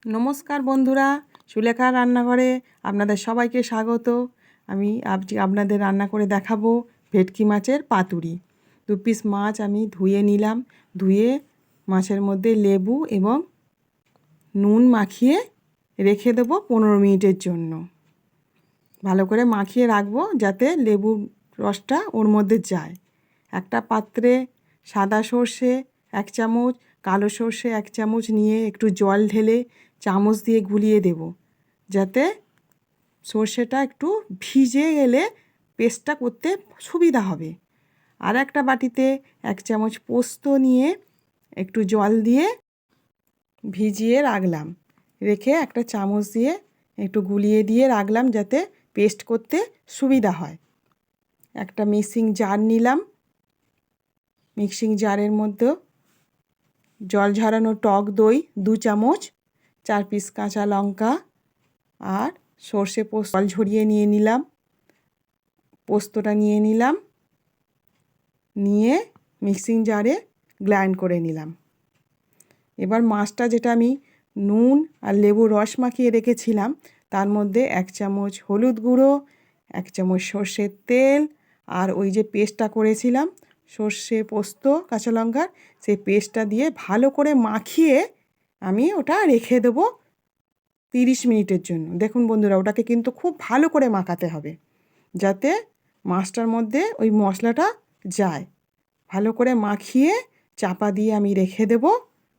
নমস্কার বন্ধুরা, সুলেখার রান্নাঘরে আপনাদের সবাইকে স্বাগত। আমি আপনাদের রান্না করে দেখাবো ভেটকি মাছের পাতুরি। 2 পিস মাছ আমি ধুয়ে নিলাম। ধুয়ে মাছের মধ্যে লেবু এবং নুন মাখিয়ে রেখে দেবো 15 মিনিটের জন্য। ভালো করে মাখিয়ে রাখবো যাতে লেবুর রসটা ওর মধ্যে যায়। একটা পাত্রে সাদা সর্ষে 1 চামচ, কালো সর্ষে 1 চামচ নিয়ে একটু জল ঢেলে চামচ দিয়ে গুলিয়ে দেব, যাতে সর্ষেটা একটু ভিজে গেলে পেস্টটা করতে সুবিধা হবে। আর একটা বাটিতে 1 চামচ পোস্ত নিয়ে একটু জল দিয়ে ভিজিয়ে রাখলাম। রেখে একটা চামচ দিয়ে একটু গুলিয়ে দিয়ে রাখলাম যাতে পেস্ট করতে সুবিধা হয়। একটা মিক্সিং জার নিলাম। মিক্সিং জারের মধ্যে জল ঝরানো টক দই 2 চামচ, 4 পিস কাঁচা লঙ্কা আর সর্ষে পোস্ত জল ঝরিয়ে নিয়ে নিলাম। পোস্তটা নিয়ে নিলাম, নিয়ে মিক্সিং জারে গ্রাইন্ড করে নিলাম। এবার মাছটা যেটা আমি নুন আর লেবুর রস মাখিয়ে রেখেছিলাম তার মধ্যে 1 চামচ হলুদ গুঁড়ো, 1 চামচ সর্ষের তেল আর ওই যে পেস্টটা করেছিলাম সর্ষে পোস্ত কাঁচা লঙ্কার, সেই পেস্টটা দিয়ে ভালো করে মাখিয়ে আমি ওটা রেখে দেবো 30 মিনিটের জন্য। দেখুন বন্ধুরা, ওটাকে কিন্তু খুব ভালো করে মাখাতে হবে যাতে মাছটার মধ্যে ওই মশলাটা যায়। ভালো করে মাখিয়ে চাপা দিয়ে আমি রেখে দেবো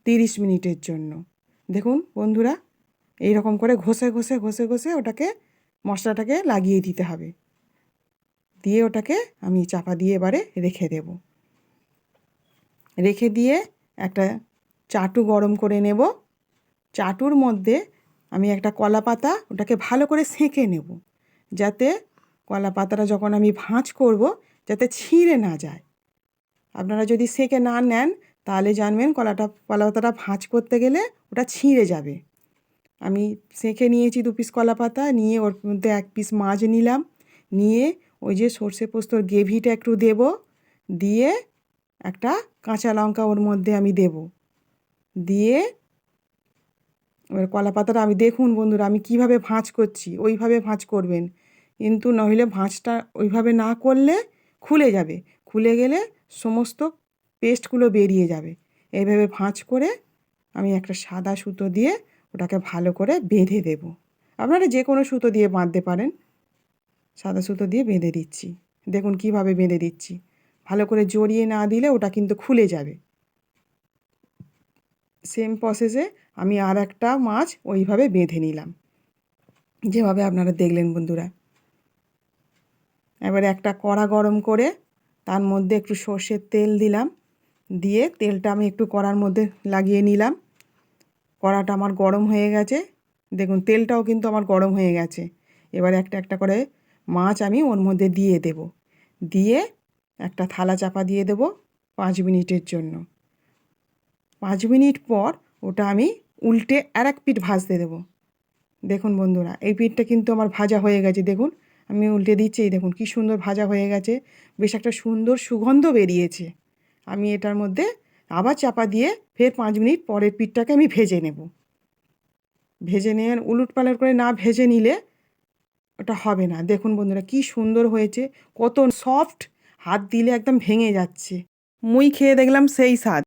30 মিনিটের জন্য। দেখুন বন্ধুরা, এই রকম করে ঘষে ঘষে ঘষে ঘষে ওটাকে মশলাটাকে লাগিয়ে দিতে হবে। দিয়ে ওটাকে আমি চাপা দিয়ে এবারে রেখে দেব। রেখে দিয়ে একটা চাটু গরম করে নেব। চাটুর মধ্যে আমি একটা কলা পাতা ওটাকে ভালো করে সেঁকে নেব, যাতে কলা পাতাটা যখন আমি ভাঁজ করব যাতে ছিঁড়ে না যায়। আপনারা যদি সেঁকে না নেন তাহলে জানবেন কলা পাতাটা ভাঁজ করতে গেলে ওটা ছিঁড়ে যাবে। আমি সেঁকে নিয়েছি 2 পিস কলা পাতা, নিয়ে ওর মধ্যে 1 পিস মাছ নিলাম। নিয়ে ওই যে সর্ষে পোস্তর গ্রেভিটা একটু দেব, দিয়ে একটা কাঁচা লঙ্কা ওর মধ্যে আমি দেব। দিয়ে এবার কলা পাতাটা আমি দেখুন বন্ধুরা আমি কিভাবে ভাঁজ করছি, ওইভাবে ভাঁজ করবেন। কিন্তু নইলে ভাঁজটা ওইভাবে না করলে খুলে যাবে। খুলে গেলে সমস্ত পেস্টগুলো বেরিয়ে যাবে। এইভাবে ভাঁজ করে আমি একটা সাদা সুতো দিয়ে ওটাকে ভালো করে বেঁধে দেব। আপনারা যে কোনো সুতো দিয়ে বাঁধতে পারেন। সাদা সুতো দিয়ে বেঁধে দিচ্ছি। দেখুন কিভাবে বেঁধে দিচ্ছি। ভালো করে জড়িয়ে না দিলে ওটা কিন্তু খুলে যাবে। সেম প্রসেসে আমি আর একটা মাছ ওইভাবে বেঁধে নিলাম, যেভাবে আপনারা দেখলেন বন্ধুরা। এবারে একটা কড়া গরম করে তার মধ্যে একটু সর্ষের তেল দিলাম। দিয়ে তেলটা আমি একটু কড়ার মধ্যে লাগিয়ে নিলাম। কড়াটা আমার গরম হয়ে গেছে। দেখুন তেলটাও কিন্তু আমার গরম হয়ে গেছে। এবার একটা একটা করে মাছ আমি ওর মধ্যে দিয়ে দেব। দিয়ে একটা থালা চাপা দিয়ে দেব 5 মিনিটের জন্য। 5 মিনিট পর ওটা আমি উল্টে আর এক পিঠ ভাজতে দেবো। দেখুন বন্ধুরা, এই পিঠটা কিন্তু আমার ভাজা হয়ে গেছে। দেখুন আমি উল্টে দিচ্ছি, এই দেখুন কী সুন্দর ভাজা হয়ে গেছে। বেশ একটা সুন্দর সুগন্ধ বেরিয়েছে। আমি এটার মধ্যে আবার চাপা দিয়ে ফের 5 মিনিট পরের পিঠটাকে আমি ভেজে নেব। ভেজে নিয়ে উলটপালট করে না ভেজে নিলে ওটা হবে না। দেখুন বন্ধুরা কী সুন্দর হয়েছে, কত সফট, হাত দিলে একদম ভেঙে যাচ্ছে। মুই খেয়ে দেখলাম সেই স্বাদ।